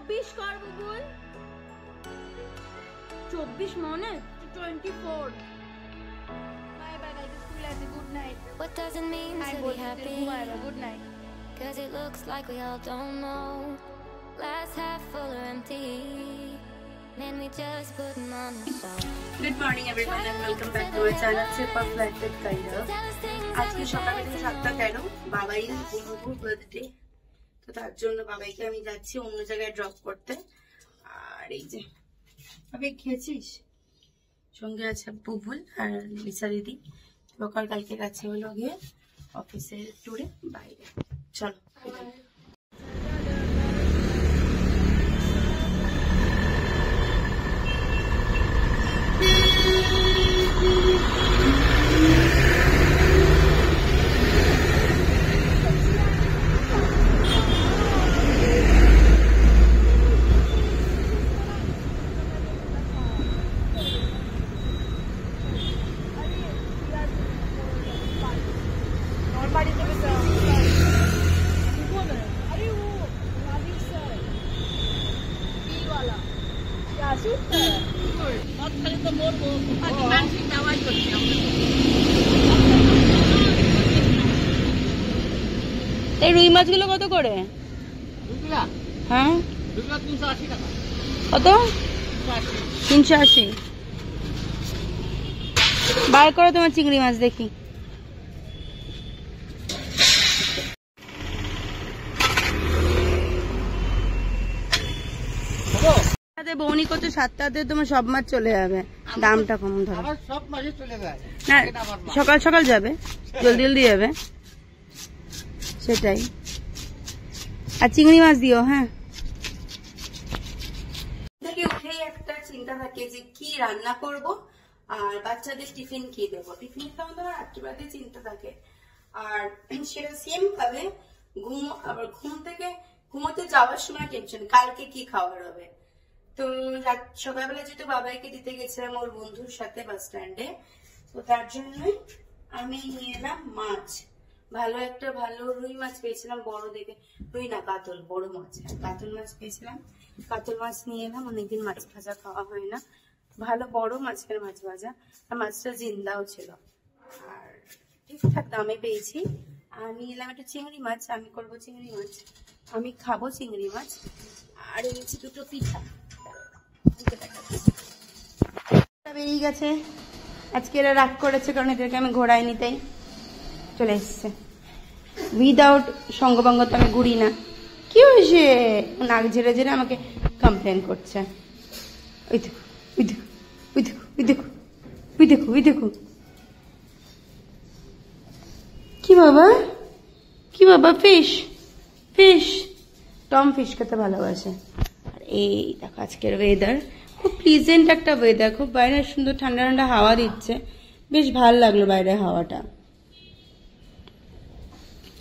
24 কর বুবুল 24 মনে 24 bye bye guys school আছে good night What does it mean to be happy? Good night Cause it looks like we all don't know. Glass half full or empty. Man, we just putting on a show. Good morning everyone and welcome back to our channel Sip of Life with Kaira. আজকে সকালে 7:13 বাবাই বুবুর birthday, তো তার জন্য বাবাইকে আমি যাচ্ছি অন্য জায়গায় ড্রপ করতে। আর এই যে বাবাই খেয়েছিস, সঙ্গে আছে বুবুল আর লিসা দিদি। লোকাল কালকে গেছে হলো গিয়ে অফিসের ট্যুরে বাইরে। চলো এই রুই মাছগুলো কত করে? হ্যাঁ কত? 380। বার করো তোমার চিংড়ি মাছ দেখি। বৌনি করছো 7টাতে, তোমার সব মাছ চলে যাবে, দামটা কম ধরো। না সকাল সকাল যাবে, জলদি জলদি যাবে, সেটাই। আর চিংড়ি মাছ দিও। হ্যাঁ, উঠেই একটা চিন্তা থাকে যে কি রান্না করব আর বাচ্চাদের টিফিন কি দেবো। টিফিন খাওয়া দাওয়া রাত্রিবেলাতে চিন্তা থাকে। আর সেটা সেম ভাবে ঘুম থেকে ঘুমোতে যাওয়ার সময় টেনশন, কালকে কি খাওয়ার হবে। তো সকালবেলা যেহেতু বাবাইকে দিতে গেছিলাম ওর বন্ধুর সাথে বাস স্ট্যান্ডে, তো তার জন্যই আমি নিয়ে এলাম মাছ। ভালো রুই মাছ পেয়েছিলাম, বড় দেখে, রুই না কাতল, বড় মাছ, কাতল মাছ পেয়েছিলাম। কাতল মাছ নিয়ে এলাম, অনেকদিন মাছ ভাজা খাওয়া হয় না, ভালো বড় মাছের মাছ ভাজা। আর মাছটা জিন্দাও ছিল আর ঠিকঠাক দামে পেয়েছি। আর নিয়ে এলাম একটা চিংড়ি মাছ, আমি করবো চিংড়ি মাছ, আমি খাবো চিংড়ি মাছ। আর এনেছি দুটো পিঠা, বেরিয়ে গেছে। আজকে এরা রাগ করেছে কারণ এদেরকে আমি ঘোরাই নিতেই চলে এসছে। উইদাউট সঙ্গভঙ্গ তো আমি ঘুরি না। কি হয়েছে? নাক ঝেড়ে ঝেড়ে আমাকে কমপ্লেন করছে। ওই দেখো ওই দেখো ওই দেখো ওই দেখো ওই দেখো ওই দেখো। কি বাবা কি বাবা? ফিশ ফিশ, টম ফিশ খেতে ভালোবাসে। আর এই দেখো আজকের ওয়েদার খুব প্লিজেন্ট একটা ওয়েদার, খুব বাইরে সুন্দর ঠান্ডা ঠান্ডা হাওয়া দিচ্ছে, বেশ ভালো লাগলো বাইরের হাওয়াটা।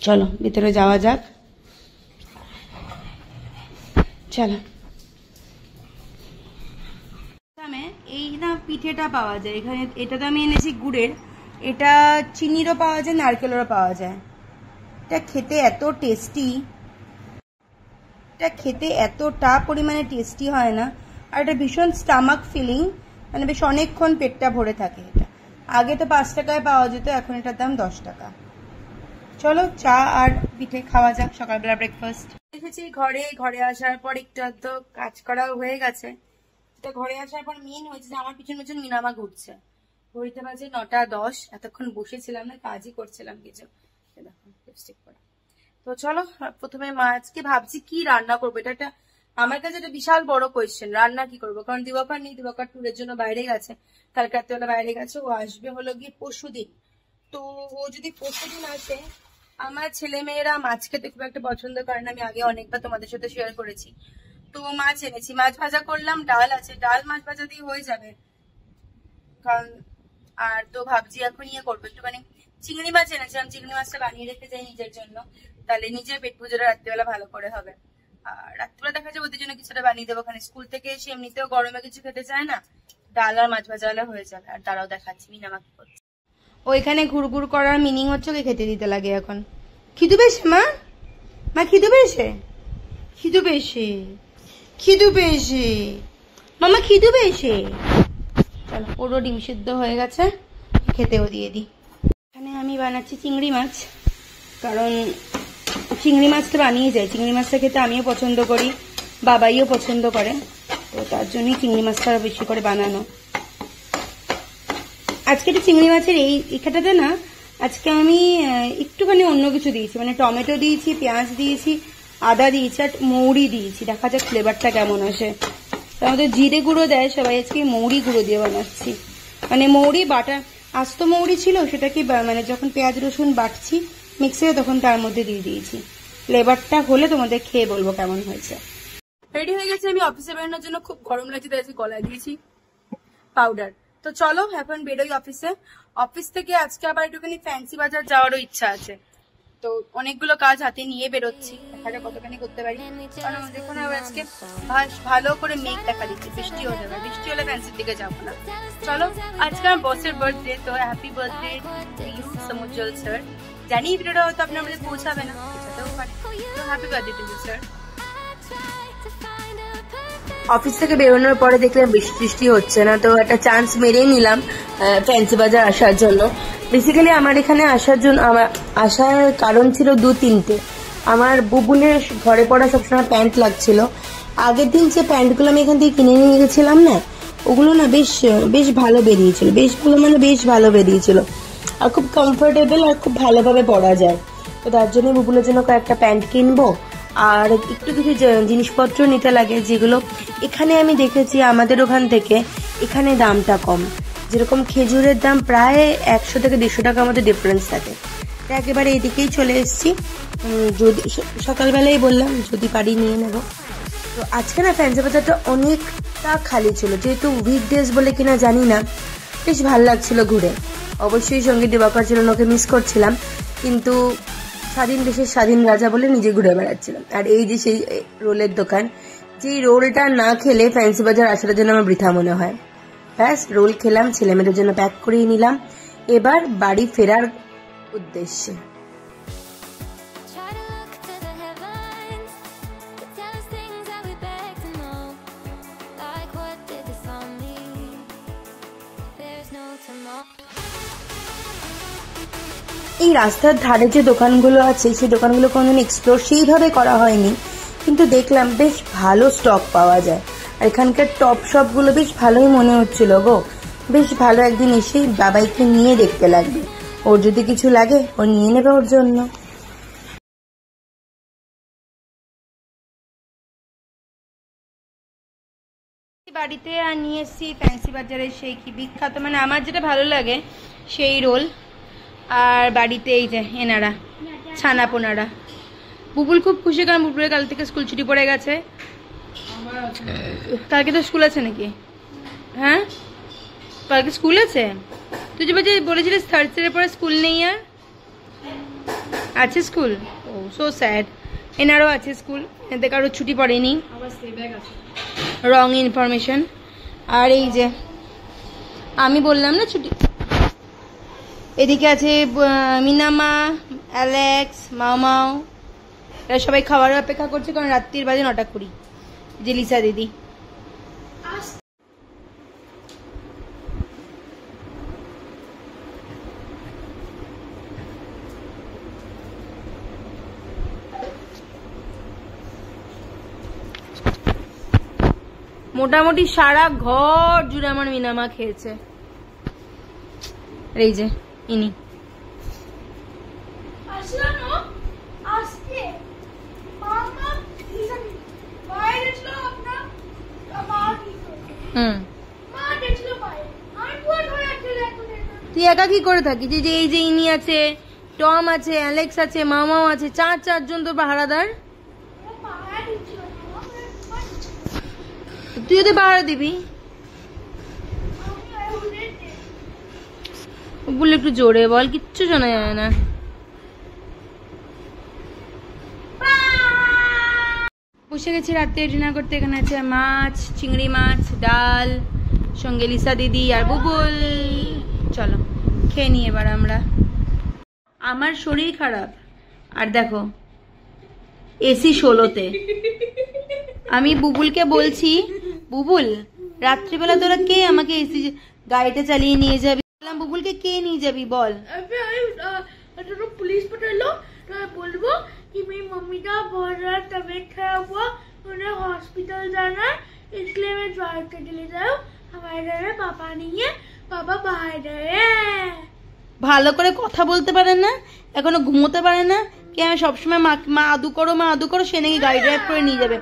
চলো ভিতরে যাওয়া যাক, চলো। এই না পিঠেটা পাওয়া যায় এখানে, এটা তো আমি এনেছি গুড়ের, এটা চিনিরও পাওয়া যায়, নারকেলেরও পাওয়া যায়। এটা খেতে এত টেস্টি, এটা খেতে এতটা পরিমাণে টেস্টি হয় না। আর এটা ভীষণ স্টামাক ফিলিং, মানে বেশ অনেকক্ষণ পেটটা ভরে থাকে। এটা আগে তো 5 টাকায় পাওয়া যেত, এখন এটার দাম 10 টাকা। চলো চা আর পিঠে খাওয়া যাক, সকালবেলা ব্রেকফাস্ট। দেখেছি ঘরে আসার পর একটু তো কাজ করা হয়ে গেছে। এটা ঘরে আসার পর মেন হয়েছে যে আমার পিছন পিছন মিনামা ঘুরছে। ঘড়িতে বাজে 9:10, এতক্ষণ বসেছিলাম না, কাজই করছিলাম কিছু। দেখো লিপস্টিক পরা। তো চলো প্রথমে মাছকে ভাবছি কি রান্না করবো। এটা একটা আমার কাছে একটা বিশাল বড় কোয়েশ্চেন, রান্না কি করবো। কারণ দিবাকর নেই, দিবাকর ট্যুরের জন্য বাইরে গেছে, কালকে রাত্রেবেলা বাইরে গেছে। ও আসবে হলো গিয়ে পরশুদিন। তো ও যদি পরশুদিন আসে, আমার ছেলে মেয়েরা মাছ খেতে খুব একটা পছন্দ করে না, আমি আগে অনেকবার তোমাদের সাথে শেয়ার করেছি। তো মাছ এনেছি, মাছ ভাজা করলাম, ডাল আছে, ডাল মাছ ভাজা দিয়ে হয়ে যাবে। কারণ আর তো ভাবছি এখন ইয়ে করবো, একটুখানি চিংড়ি মাছ এনেছিলাম, চিংড়ি মাছটা বানিয়ে রেখে যাই নিজের জন্য, তাহলে নিজের পেট পুজোটা রাত্রিবেলা ভালো করে হবে। আর রাত্রিবেলা দেখা যাবে ওদের জন্য কিছুটা বানিয়ে দেবো। ওখানে স্কুল থেকে এসে এমনিতেও গরমে কিছু খেতে চায় না, ডাল আর মাছ ভাজা হলে হয়ে যাবে। আর তারাও দেখাচ্ছি মিনামা কি করছে। ওইখানে ঘুরঘুর করার মিনিং হচ্ছে ওকে খেতে দিতে লাগে। এখন খিদু পেয়েছে মা, মা খিদু পেয়েছে, খিদু পেয়েছে। খিদু পেয়েছে মামা, খিদু পেয়েছে। চলো, পুরো ডিম সিদ্ধ হয়ে গেছে, খেতেও দিয়ে দিই। এখানে আমি বানাচ্ছি চিংড়ি মাছ, কারণ চিংড়ি মাছটা বানিয়ে যায়। চিংড়ি মাছটা খেতে আমিও পছন্দ করি, বাবাইও পছন্দ করে, তো তার জন্যই চিংড়ি মাছটা আরো বেশি করে বানানো। আজকে তো চিংড়ি মাছের এখানটাতে না, আজকে আমি একটুখানি অন্য কিছু দিয়েছি, মানে টমেটো দিয়েছি, পেঁয়াজ দিয়েছি, আদা দিয়েছি আর মৌরি দিয়েছি। দেখা যাক ফ্লেভারটা কেমন আসে। আমাদের জিরে গুঁড়ো দেয় সবাই, আজকে মৌরি গুঁড়ো দিয়ে বানাচ্ছি। মানে মৌরি বাটা, আস্ত মৌরি ছিল, সেটাকে মানে যখন পেঁয়াজ রসুন বাটছি মিক্সারে তখন তার মধ্যে দিয়ে দিয়েছি। ফ্লেভারটা হলে তোমাদের খেয়ে বলবো কেমন হয়েছে। রেডি হয়ে গেছে, আমি অফিসে বেরোনোর জন্য। খুব গরম লাগছে তাই আজকে গলায় দিয়েছি পাউডার। তো চলো এখন বেরোই অফিসে। অফিস থেকে আজকে আবার একটুখানি ফ্যান্সি বাজার যাওয়ারও ইচ্ছা আছে, তো অনেকগুলো কাজ হাতে নিয়ে বেরোচ্ছি, দেখা যাক কতখানি করতে পারি। কারণ দেখুন আজকে ভালো করে মেঘ দেখা দিচ্ছে, বৃষ্টি হয়ে যাবে, বৃষ্টি হলে ফ্যান্সির দিকে যাবো না। চলো, আজকে আমার বসের বার্থডে, তো happy birthday to you Samujjal sir. জানি ভিডিওটা হয়তো আপনার আমাদের পৌঁছাবে না, পৌঁছাতেও পারে, তো happy birthday to you sir. Office থেকে বেরোনোর পরে দেখলাম বৃষ্টি হচ্ছে না, তো একটা চান্স মেরেই নিলাম ফ্যান্সি বাজার আসার জন্য। বেসিক্যালি আমার এখানে আসার কারণ ছিল 2-3টে। আমার বুবুলের ঘরে পড়া সবসময় প্যান্ট লাগছিল। আগের দিন যে প্যান্টগুলো আমি এখান থেকে কিনে নিয়ে গেছিলাম না, ওগুলো না বেশ ভালো বেরিয়েছিল, বেশ ভালো বেরিয়েছিল, আর খুব কমফোর্টেবল আর খুব ভালোভাবে পরা যায়। তো তার জন্য বুবুলের জন্য কয়েকটা প্যান্ট কিনবো, আর একটু কিছু জিনিসপত্র নিতে লাগে, যেগুলো এখানে আমি দেখেছি আমাদের ওখান থেকে এখানে দামটা কম। যেরকম খেজুরের দাম প্রায় 100 থেকে 150 টাকার মধ্যে ডিফারেন্স থাকে। একেবারে এদিকেই চলে এসেছি, যদি সকালবেলায় বললাম যদি পারি নিয়ে নেব। তো আজকে না ফ্যান্সি বাজারটা অনেকটা খালি ছিল, যেহেতু উইকডেজ বলে কিনা জানি না, বেশ ভালো লাগছিল ঘুরে। অবশ্যই সঙ্গে দিবাকর ছিল, ওকে মিস করছিলাম, কিন্তু স্বাধীন দেশের স্বাধীন রাজা বলে নিজে ঘুরে বেড়াচ্ছিলাম। আর এই যে সেই রোলের দোকান, যেই রোলটা না খেলে ফ্যান্সি বাজার আসার জন্য আমার বৃথা মনে হয়। ব্যাস রোল খেলাম, ছেলে মেয়েদের জন্য প্যাক করিয়ে নিলাম, এবার বাড়ি ফেরার উদ্দেশ্যে। এই রাস্তার ধারে যে দোকানগুলো আছে, সেই দোকানগুলো কোনোদিন এক্সপ্লোর সেইভাবে করা হয়নি, কিন্তু দেখলাম বেশ ভালো স্টক পাওয়া যায়। আর এখানকার টপ শপগুলো বেশ ভালোই মনে হচ্ছিল গো, বেশ ভালো। একদিন এসেই বাবাইকে নিয়ে দেখতে লাগবে, ওর যদি কিছু লাগে ও নিয়ে নেবে ওর জন্য। বাড়িতে আর নিয়ে এসেছি ফ্যান্সি বাজারের সেই কি বিখ্যাত, মানে আমার যেটা ভালো লাগে সেই রোল। আর বাড়িতে এই যে এনারা ছানা পোনারা। বুবুল খুব খুশি, কারণ বুবুলের কাল থেকে স্কুল ছুটি পড়ে গেছে। কালকে তো স্কুল আছে নাকি? হ্যাঁ, কালকে স্কুল আছে। তুই যে বলেছিলিস থার্ড ইয়ারের পরে স্কুল নেই, আর আছে স্কুল? ও সো স্যাড। এনারও আছে স্কুল, এতে কারো ছুটি পড়েনি, রং ইনফরমেশন। আর এই যে আমি বললাম না ছুটি, এদিকে আছে মিনামা, অ্যালেক্স, মাও, এরা সবাই খাবারের অপেক্ষা করছে, কারণ রাত্রির বাজে 9:20। যে লিসা দিদি মোটামুটি সারা ঘর জুড়ে আমার মিনামা খেয়েছে। এই যে ইনি তুই একা কি করে থাকিস? যে এই যে ইনি আছে, টম আছে, অ্যালেক্স আছে, মামাও আছে, 4 জন তো পাহারাদার। তুই ওদের পাহারা দিবি? বলে একটু জোরে বল, কিচ্ছু শোনা যায় না। বসে গেছি রাত্রে ডিনার করতে। এখানে আছে মাছ, চিংড়ি মাছ, ডাল, সঙ্গে লিসা দিদি আর বুবুল। চলো খেয়ে নিই এবার আমরা। আমার শরীর খারাপ, আর দেখো এসি 16তে। আমি বুবুলকে বলছি, বুবুল রাত্রিবেলা তোরা কে আমাকে এসি গাড়িটা চালিয়ে নিয়ে যাবি? বললাম বুবুলকে কে নিয়ে যাবি বল। तो पुलिस पकड़ लो तो मैं बोलबो कि मेरी मम्मी का बहुत ज्यादा तबीयत खराब हुआ, उन्हें हॉस्पिटल जाना है, इसलिए मैं ड्राइव करके ले जाऊँ। हमारे घर में पापा नहीं है, पापा बाहर गए हैं। ভালো করে কথা বলতে পারেন না, এখনো ঘুমোতে পারে না কি? আমি সবসময় মা আদু করো মা আদু করো, সে নাকি গাড়ি ড্রাইভ করে নিয়ে যাবে।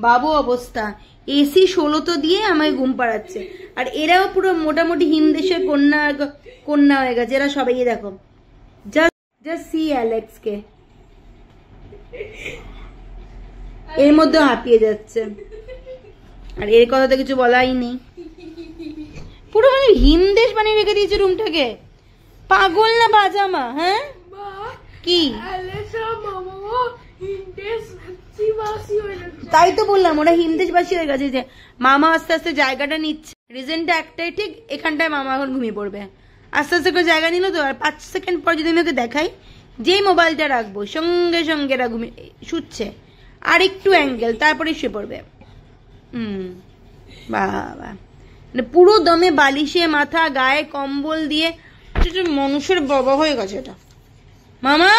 বাবু অবস্থা এসি 16 তো দিয়ে আমাকে ঘুম পাড়াচ্ছে। আর এরাও পুরো মোটামুটি হিমদেশের কন্যা হয়ে গেছে এরা সবাই। দেখো জাস্ট সি অ্যালেক্স কে, এর মধ্যে হাঁপিয়ে যাচ্ছে। আর এর কথা তো কিছু বলাই নেই, পুরো মানে হিমদেশ বানিয়ে রেখে দিয়েছে রুমটাকে। পাগল না বাজামা? হ্যাঁ কি তাই তো বললাম, ওরা হিমদেশবাসী হয়ে গেছে। যে মামা আস্তে আস্তে জায়গাটা নিচ্ছে, রিজনটা একটাই ঠিক, এখানটায় মামা এখন ঘুমিয়ে পড়বে। আস্তে আস্তে করে জায়গা নিল তো। আর 5 সেকেন্ড পর যদি আমি ওকে দেখাই যেই মোবাইলটা রাখবো সঙ্গে সঙ্গে এরা ঘুমিয়ে শুচ্ছে। আর একটু অ্যাঙ্গেল তারপরে শুয়ে পড়বে। বাবা মানে পুরো দমে বালিশে মাথা, গায়ে কম্বল দিয়ে মানুষের বাবা হয়ে গেছে এটা। মামা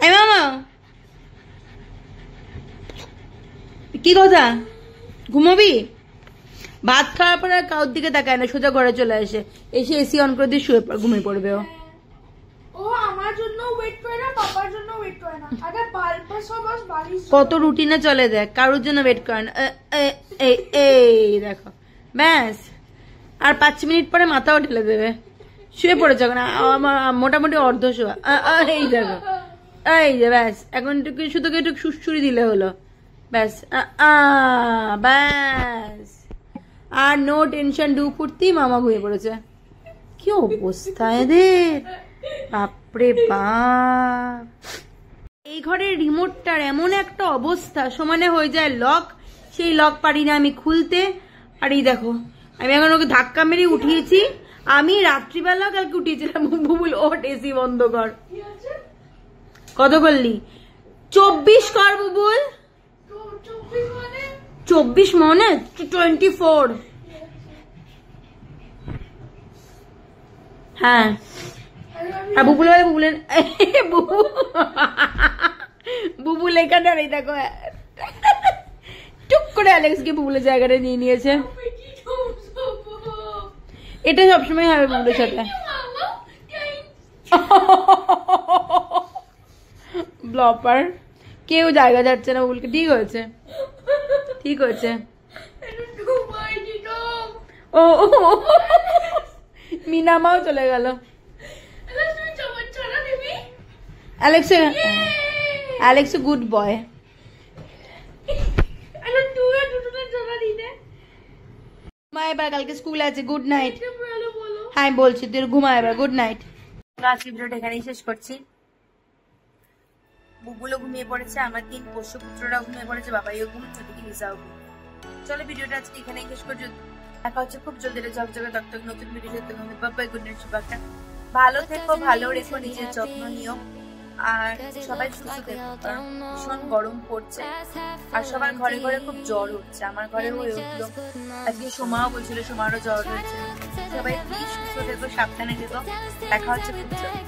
এই মামা কি কথা, ঘুমাবি? ভাত খাওয়ার পর আর কাউর দিকে তাকায় না, সোজা ঘরে চলে আসে, এসে এসি অন করে দিয়ে শুয়ে ঘুমিয়ে পড়বে। ও আমার জন্য ওয়েট করে না, পাপার জন্য ওয়েট করে না। আরে বালিশ কত রুটিনে চলে দেখ, কারোর জন্য ওয়েট করে না। এই দেখো ব্যাস, আর 5 মিনিট পরে মাথাও ঢেলে দেবে, শুয়ে পড়েছে এখন মোটামুটি অর্ধ শোয়া। এই দেখো এই যে ব্যাস, এখন শুধু একটু সুড়সুড়ি দিলে হলো ব্যাস। ব্যাস আর নো টেনশন, ডু ফুর্তি, মামা ঘুমিয়ে পড়েছে। কি অবস্থা এদের, বাপরে বাপ। এই ঘরের রিমোটটার এমন একটা অবস্থা, সমানে হয়ে যায় লক, সেই লক পারি না আমি খুলতে। আর এই দেখো আমি এখন ওকে ধাক্কা মেরে উঠিয়েছি। আমি রাত্রিবেলা কালকে উঠিয়েছিলাম, বুবুল ওঠ এসি বন্ধ কর। কত করলি? 24 কর বুবুল। 24 মনে 24। হ্যাঁ আর বুবুল এখানে আর এই দেখো টুক করে অ্যালেক্সকে বুবুলের জায়গাটা নিয়ে নিয়েছে। এটা সবসময় হবে বুবুলের সাথে। ব্লপার, কেউ জায়গা যাচ্ছে না বুবুলকে। ঠিক হয়েছে ঠিক হয়েছে। ও মিনামাও চলে গেল। Alex good boy. ঘুমা এবার, কালকে স্কুল আছে। Good night. হ্যাঁ বলছি, তুই ঘুমা এবার। Good night. আজকে ভিডিওটা এখানেই শেষ করছি। বুবুলও ঘুমিয়ে পড়েছে, আমার 3 পোষ্যপুত্ররা ঘুমিয়ে পড়েছে, বাবাইও ঘুমিয়ে, ওদিকে লিসাও ঘুমিয়ে। চলো ভিডিওটা আজকে এখানেই শেষ করছি। দেখা হচ্ছে খুব জলদি ঝকঝকে তক নতুন ভিডিও সাথে। বাবাই, গুড নাইট, শুভরাত্রি। ভালো থেকো, ভালো রেখো, নিজের যত্ন নিও, আর সবাই সুস্থ থেকো। ভীষণ গরম পড়ছে আর সবার ঘরে ঘরে খুব জ্বর হচ্ছে। আমার ঘরে হয়ে উঠলো, আজকে সোমাও বলছিল সোমারও জ্বর হয়েছে। সবাই প্লিজ সুস্থ থেকো, সাবধানে থেকো। দেখা হচ্ছে খুব জলদি।